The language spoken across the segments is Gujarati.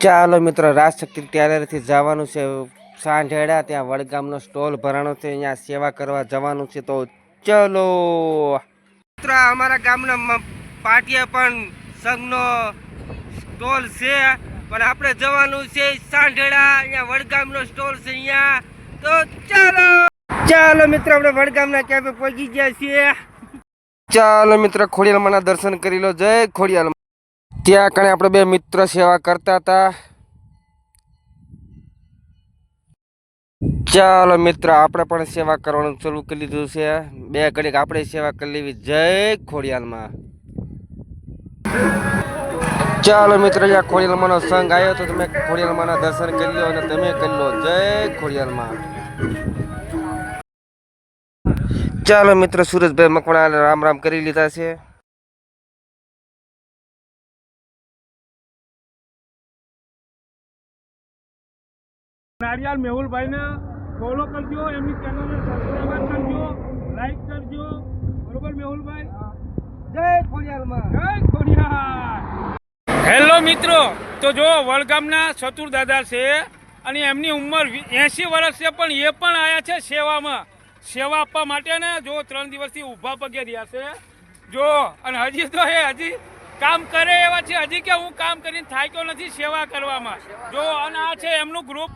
ચાલો મિત્રો, રાજશક્તિ ટેલરથી જવાનું છે સાંઢેડા. ત્યાં વડગામનો સ્ટોલ ભરાણો છે, અહીંયા સેવા કરવા જવાનું છે. તો ચલો મિત્રો, અમારા ગામના પાટિયા પણ સંઘનો સ્ટોલ છે, પણ આપણે જવાનું છે સાંઢેડા. અહીંયા વડગામનો સ્ટોલ છે અહીંયા. તો ચાલો મિત્રો, આપણે વડગામના કેફે પહોંચી ગયા છીએ. ચાલો મિત્રો, ખોડિયાલમાંના દર્શન કરી લો. જય ખોડિયાલ. ત્યાં કણે આપણે બે મિત્ર સેવા કરતા હતા. ચાલો મિત્ર, આપણે પણ સેવા કરવાનું શરૂ કરી લીધું છે. બે ઘડીક આપણે સેવા કરી લેવી. જય ખોડિયાલમાં. ચાલો મિત્ર, અહીંયા ખોડિયાલમાંનો સંઘ આવ્યો તો તમે ખોડિયાલમાંના દર્શન કરી લો અને તમે કરી લો. જય ખોડિયાલમાં. ચાલો મિત્ર, સુરેશભાઈ મકવાણા રામ રામ કરી લીધા છે. નારિયાલ મેહુલભાઈને ફોલો કરજો, એમની ચેનલને સબસ્ક્રાઇબ કરજો, લાઈક કરજો. બરોબર મેહુલભાઈ? જય ખોડિયાલમાં. જય ખોડિયાલ. હેલો મિત્રો, તો જો વડગામના ચતુર દાદા છે અને એમની ઉંમર 80 વર્ષ છે, પણ એ પણ આવ્યા છે સેવામાં. સેવા આપવા માટે ને જો 3 દિવસથી ઊભા પગે રહ્યા છે જો. અને હજી તો હજી કામ કરે એવા છે. હજી કે હું કામ કરીને થાક્યો નથી સેવા કરવામાં જો. અને આ છે એમનું ગ્રુપ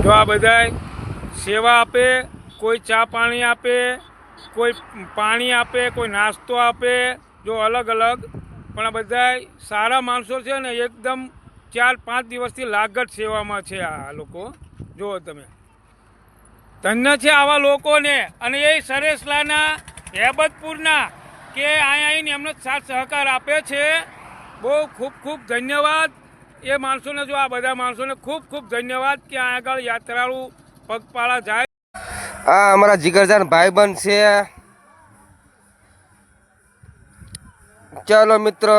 જો. આ બધા સેવા આપે, કોઈ ચા પાણી આપે, કોઈ પાણી આપે, કોઈ નાસ્તો આપે જો, અલગ અલગ. પણ આ બધા સારા માણસો છે ને, એકદમ 4-5 દિવસથી લાગત સેવામાં છે આ લોકો. જુઓ તમે, ધન્ય છે આવા લોકોને. અને એ સરેસલાના હેબતપુરના કે અહીંયા આવીને એમનો સાથ સહકાર આપે છે. બહુ ખૂબ ખૂબ ધન્યવાદ એ માણસોને. જો આ બધા માણસોને ખૂબ ખૂબ ધન્યવાદ કે આ આગળ યાત્રાળુ પગપાળા જાય. આ અમારા જીગરજાન ભાઈબંધ છે. ચાલો મિત્રો,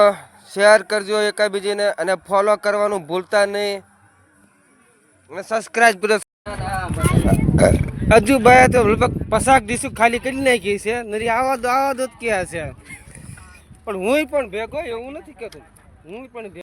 શેર કરજો એકાબીજીને અને ફોલો કરવાનું ભૂલતા નહીં. અને સબસ્ક્રાઇબ કરો. હજુ ભાઈ તો લગભગ 50 ડીશું ખાલી કરી નાખી છે. નરી આવા દો જ ક્યાં છે. પણ હું પણ ભેગો એવું નથી કહેતો. હું પણ